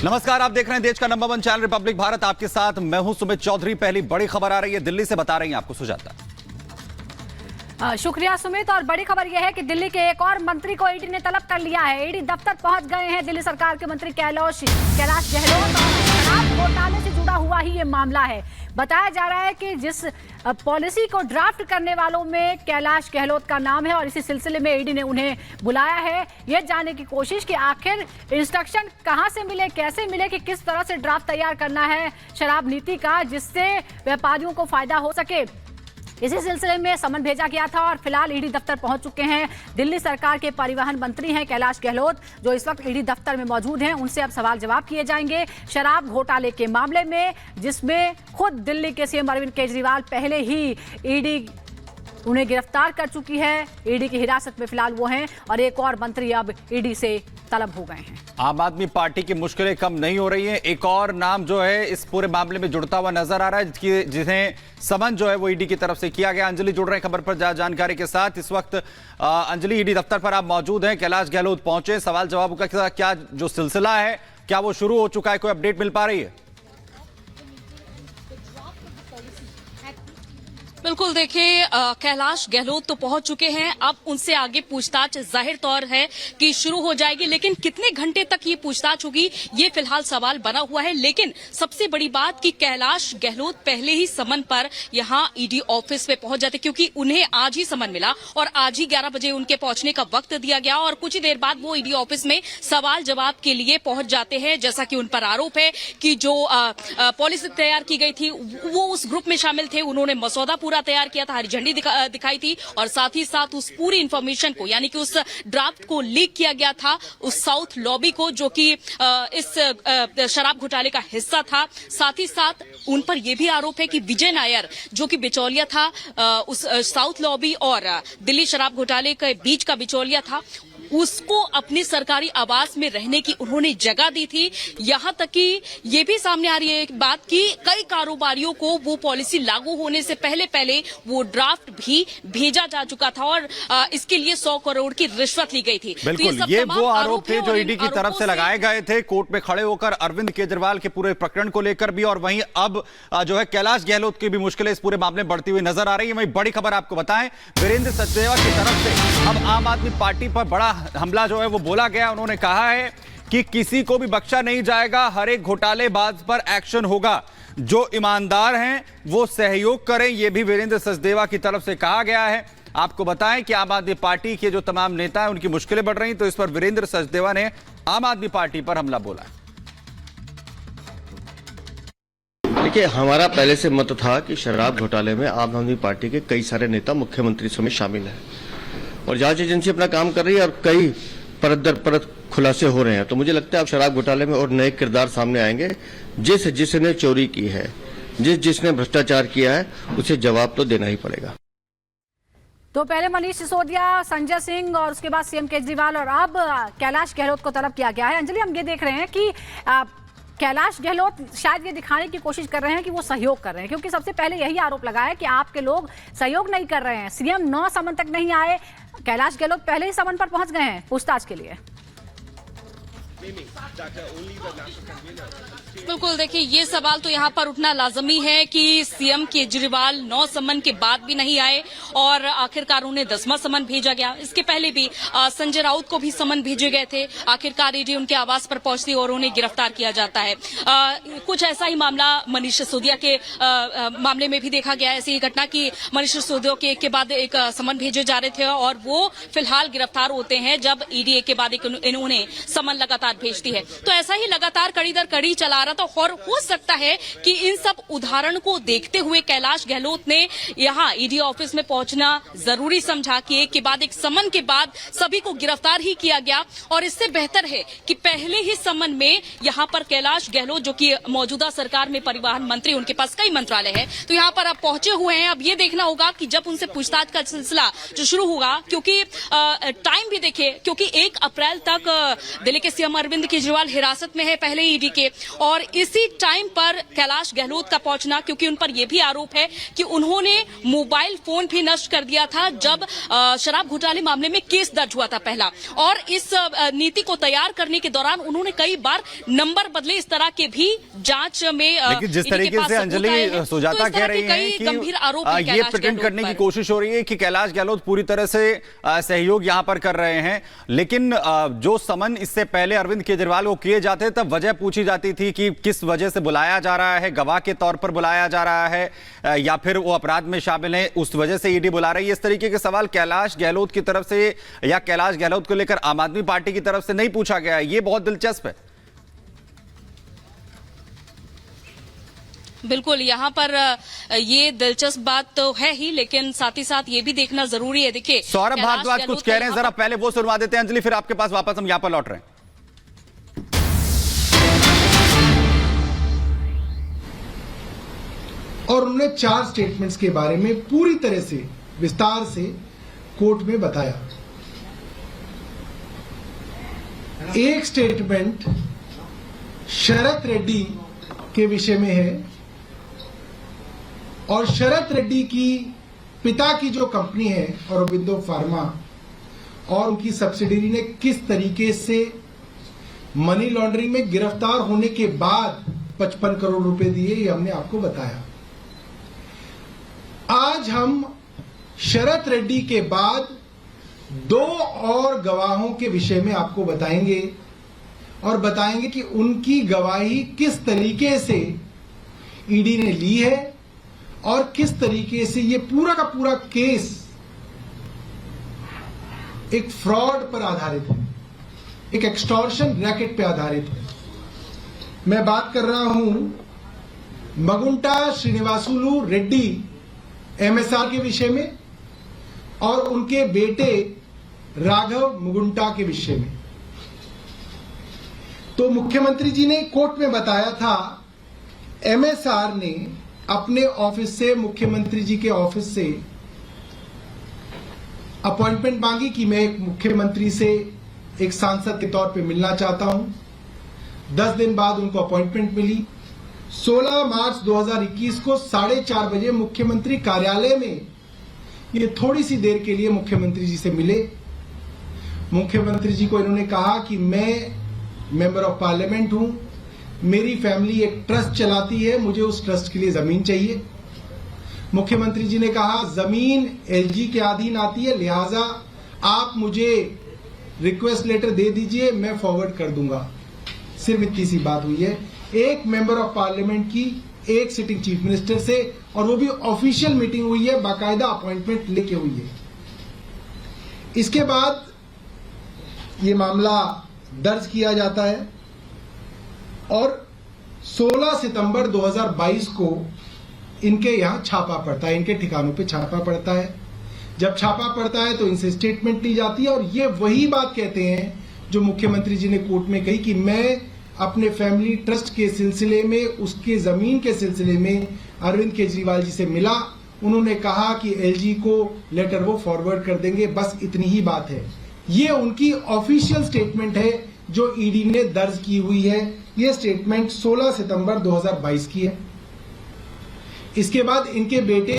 नमस्कार, आप देख रहे हैं देश का नंबर 1 चैनल रिपब्लिक भारत। आपके साथ मैं हूं सुमित चौधरी। पहली बड़ी खबर आ रही है दिल्ली से, बता रही हैं आपको सुजाता। शुक्रिया सुमित। और बड़ी खबर यह है कि दिल्ली के एक और मंत्री को ईडी ने तलब कर लिया है। ईडी दफ्तर पहुंच गए हैं दिल्ली सरकार के मंत्री कैलाश गहलोत। और घोटाले से जुड़ा हुआ ही ये मामला है। बताया जा रहा है कि जिस पॉलिसी को ड्राफ्ट करने वालों में कैलाश गहलोत का नाम है और इसी सिलसिले में ईडी ने उन्हें बुलाया है यह जानने की कोशिश कि आखिर इंस्ट्रक्शन कहां से मिले, कैसे मिले, कि किस तरह से ड्राफ्ट तैयार करना है शराब नीति का जिससे व्यापारियों को फायदा हो सके। इसी सिलसिले में समन भेजा गया था और फिलहाल ईडी दफ्तर पहुंच चुके हैं दिल्ली सरकार के परिवहन मंत्री हैं कैलाश गहलोत, जो इस वक्त ईडी दफ्तर में मौजूद हैं। उनसे अब सवाल जवाब किए जाएंगे शराब घोटाले के मामले में, जिसमें खुद दिल्ली के सीएम अरविंद केजरीवाल पहले ही ईडी उन्हें गिरफ्तार कर चुकी है। ईडी की हिरासत में फिलहाल वो हैं और एक और मंत्री अब ईडी से तलब हो गए हैं। आम आदमी पार्टी की मुश्किलें कम नहीं हो रही हैं। एक और नाम जो है इस पूरे मामले में जुड़ता हुआ नजर आ रहा है, जिन्हें समन जो है वो ईडी की तरफ से किया गया। अंजलि जुड़ रहे हैं खबर पर जानकारी के साथ। इस वक्त अंजलि, ईडी दफ्तर पर आप मौजूद हैं, कैलाश गहलोत पहुंचे, सवाल जवाब का क्या जो सिलसिला है क्या वो शुरू हो चुका है? कोई अपडेट मिल पा रही है? बिल्कुल, देखिए कैलाश गहलोत तो पहुंच चुके हैं। अब उनसे आगे पूछताछ जाहिर तौर है कि शुरू हो जाएगी, लेकिन कितने घंटे तक ये पूछताछ होगी ये फिलहाल सवाल बना हुआ है। लेकिन सबसे बड़ी बात कि कैलाश गहलोत पहले ही समन पर यहां ईडी ऑफिस में पहुंच जाते, क्योंकि उन्हें आज ही समन मिला और आज ही 11 बजे उनके पहुंचने का वक्त दिया गया और कुछ ही देर बाद वो ईडी ऑफिस में सवाल जवाब के लिए पहुंच जाते हैं। जैसा कि उन पर आरोप है कि जो पॉलिसी तैयार की गई थी वो उस ग्रुप में शामिल थे, उन्होंने मसौदा पूरा तैयार किया था, हरी झंडी दिखाई थी और साथ ही साथ उस पूरी इंफॉर्मेशन को यानी कि उस ड्राफ्ट को लीक किया गया था उस साउथ लॉबी को, जो कि इस शराब घोटाले का हिस्सा था। साथ ही साथ उन पर यह भी आरोप है कि विजय नायर, जो कि बिचौलिया था उस साउथ लॉबी और दिल्ली शराब घोटाले के बीच का बिचौलिया था, उसको अपनी सरकारी आवास में रहने की उन्होंने जगह दी थी। यहां तक कि ये भी सामने आ रही है एक बात कि कई कारोबारियों को वो पॉलिसी लागू होने से पहले वो ड्राफ्ट भी भेजा जा चुका था और इसके लिए 100 करोड़ की रिश्वत ली गई थी। बिल्कुल, ये वो आरोप थे जो ईडी की तरफ से लगाए गए थे कोर्ट में खड़े होकर अरविंद केजरीवाल के पूरे प्रकरण को लेकर भी। और वहीं अब जो है कैलाश गहलोत की भी मुश्किलें इस पूरे मामले में बढ़ती हुई नजर आ रही है। वहीं बड़ी खबर आपको बताएं, वीरेंद्र सचदेवा की तरफ से अब आम आदमी पार्टी पर बड़ा हमला जो है वो बोला गया। उन्होंने कहा है कि किसी को भी बख्शा नहीं जाएगा, हर एक घोटालेबाज पर एक्शन होगा, जो ईमानदार हैं वो सहयोग करें, यह भी वीरेंद्र सचदेवा की तरफ से कहा गया है। आपको बताएं कि आम आदमी पार्टी के जो तमाम नेता हैं उनकी मुश्किलें बढ़ रही, तो इस पर वीरेंद्र सचदेवा ने आम आदमी पार्टी पर हमला बोला है। देखिए, हमारा पहले से मत था कि शराब घोटाले में आम आदमी पार्टी के कई सारे नेता मुख्यमंत्री समेत शामिल हैं और जांच एजेंसी अपना काम कर रही है और कई परत दर परत खुलासे हो रहे हैं। तो मुझे लगता है अब शराब घोटाले में और नए किरदार सामने आएंगे। जिसने चोरी की है, जिसने भ्रष्टाचार किया है, उसे जवाब तो देना ही पड़ेगा। तो पहले मनीष सिसोदिया, संजय सिंह और उसके बाद सीएम केजरीवाल और अब कैलाश गहलोत को तलब किया गया है। अंजलि, हम ये देख रहे हैं कि कैलाश गहलोत शायद ये दिखाने की कोशिश कर रहे हैं कि वो सहयोग कर रहे हैं, क्योंकि सबसे पहले यही आरोप लगा है कि आपके लोग सहयोग नहीं कर रहे हैं। सीएम 9 समन तक नहीं आए, कैलाश गहलोत पहले ही समन पर पहुंच गए हैं पूछताछ के लिए। बिल्कुल, देखिए ये सवाल तो यहाँ पर उठना लाजमी है कि सीएम केजरीवाल 9 समन के बाद भी नहीं आए और आखिरकार उन्हें 10वां समन भेजा गया। इसके पहले भी संजय राउत को भी समन भेजे गए थे। आखिरकार ईडी उनके आवास पर पहुंचती और उन्हें गिरफ्तार किया जाता है। कुछ ऐसा ही मामला मनीष सिसोदिया के मामले में भी देखा गया। ऐसी ही घटना की मनीष सिसोदिया के एक के बाद एक समन भेजे जा रहे थे और वो फिलहाल गिरफ्तार होते हैं जब ईडी एक के बाद एक इन्होंने समन लगातार भेजती है। तो ऐसा ही लगातार कड़ी दर कड़ी चला रहा था और हो सकता है कि इन सब उदाहरण को देखते हुए कैलाश गहलोत ने यहां ईडी ऑफिस में पहुंचना जरूरी समझा कि एक के बाद एक समन के बाद सभी को गिरफ्तार ही किया गया। और इससे बेहतर है कि पहले ही समन में यहां पर कैलाश गहलोत, जो कि मौजूदा सरकार में परिवहन मंत्री, उनके पास कई मंत्रालय है, तो यहां पर अब पहुंचे हुए हैं। अब ये देखना होगा कि जब उनसे पूछताछ का सिलसिला जो शुरू होगा, क्योंकि टाइम भी देखिए, क्योंकि 1 अप्रैल तक दिल्ली के सीएम अरविंद केजरीवाल केजरीवाल हिरासत में है पहले ईडी के, और इसी टाइम पर कैलाश गहलोत का पहुंचना, क्योंकि उन पर यह भी आरोप है कि उन्होंने मोबाइल फोन भी नष्ट कर दिया था जब शराब घोटाले मामले में केस दर्ज हुआ था पहला, और इस नीति को तैयार करने के दौरान उन्होंने कई बार नंबर बदले। इस तरह के भी जांच में लेकिन जिस तरीके से अंजलि सुजाता कह रही है कि गंभीर आरोप ये प्रिटेंड करने की कोशिश हो रही है कि कैलाश गहलोत पूरी तरह से सहयोग यहां पर कर रहे हैं, लेकिन जो समन इससे पहले अरविंद केजरीवाल को किए जाते तब वजह पूछी जाती थी कि किस वजह से बुलाया जा रहा है, गवाह के तौर पर बुलाया जा रहा है या फिर वो अपराध में शामिल है, उस वजह से ईडी बुला रही है। इस तरीके के सवाल कैलाश गहलोत की तरफ से या कैलाश गहलोत को लेकर आम आदमी पार्टी की तरफ से नहीं पूछा गया है। ये बहुत दिलचस्प है। बिल्कुल, यहाँ पर ये दिलचस्प बात तो है ही, लेकिन साथ ही साथ ये भी देखना जरूरी है। देखिए, सौरभ भारद्वाज कुछ कह रहे हैं, जरा पहले वो सुनवा देते हैं अंजलि, फिर आपके पास वापस हम यहाँ पर लौट रहे हैं। और उन्होंने 4 स्टेटमेंट्स के बारे में पूरी तरह से विस्तार से कोर्ट में बताया। एक स्टेटमेंट शरत रेड्डी के विषय में है, और शरत रेड्डी की पिता की जो कंपनी है औरोबिंदो फार्मा और उनकी सब्सिडियरी ने किस तरीके से मनी लॉन्ड्रिंग में गिरफ्तार होने के बाद 55 करोड़ रुपए दिए, ये हमने आपको बताया। आज हम शरत रेड्डी के बाद 2 और गवाहों के विषय में आपको बताएंगे, और बताएंगे कि उनकी गवाही किस तरीके से ईडी ने ली है और किस तरीके से ये पूरा का पूरा केस एक फ्रॉड पर आधारित है, एक एक्सटॉर्शन रैकेट पर आधारित है। मैं बात कर रहा हूं मगुंटा श्रीनिवासुलु रेड्डी एमएसआर के विषय में और उनके बेटे राघव मुगुंटा के विषय में। तो मुख्यमंत्री जी ने कोर्ट में बताया था, एमएसआर ने अपने ऑफिस से, मुख्यमंत्री जी के ऑफिस से अपॉइंटमेंट मांगी कि मैं एक मुख्यमंत्री से एक सांसद के तौर पे मिलना चाहता हूं। 10 दिन बाद उनको अपॉइंटमेंट मिली। 16 मार्च 2021 को 4:30 बजे मुख्यमंत्री कार्यालय में ये थोड़ी सी देर के लिए मुख्यमंत्री जी से मिले। मुख्यमंत्री जी को इन्होंने कहा कि मैं मेंबर ऑफ पार्लियामेंट हूं, मेरी फैमिली एक ट्रस्ट चलाती है, मुझे उस ट्रस्ट के लिए जमीन चाहिए। मुख्यमंत्री जी ने कहा जमीन एलजी के अधीन आती है, लिहाजा आप मुझे रिक्वेस्ट लेटर दे दीजिए, मैं फॉरवर्ड कर दूंगा। सिर्फ इतनी सी बात हुई है, एक मेंबर ऑफ पार्लियामेंट की एक सिटिंग चीफ मिनिस्टर से, और वो भी ऑफिशियल मीटिंग हुई है, बाकायदा अपॉइंटमेंट लेके हुई है। इसके बाद ये मामला दर्ज किया जाता है और 16 सितंबर 2022 को इनके यहां छापा पड़ता है, इनके ठिकानों पे छापा पड़ता है। जब छापा पड़ता है तो इनसे स्टेटमेंट ली जाती है, और ये वही बात कहते हैं जो मुख्यमंत्री जी ने कोर्ट में कही कि मैं अपने फैमिली ट्रस्ट के सिलसिले में, उसके जमीन के सिलसिले में अरविंद केजरीवाल जी से मिला। उन्होंने कहा कि एलजी को लेटर वो फॉरवर्ड कर देंगे, बस इतनी ही बात है। ये उनकी ऑफिशियल स्टेटमेंट है जो ईडी ने दर्ज की हुई है। ये स्टेटमेंट 16 सितंबर 2022 की है। इसके बाद इनके बेटे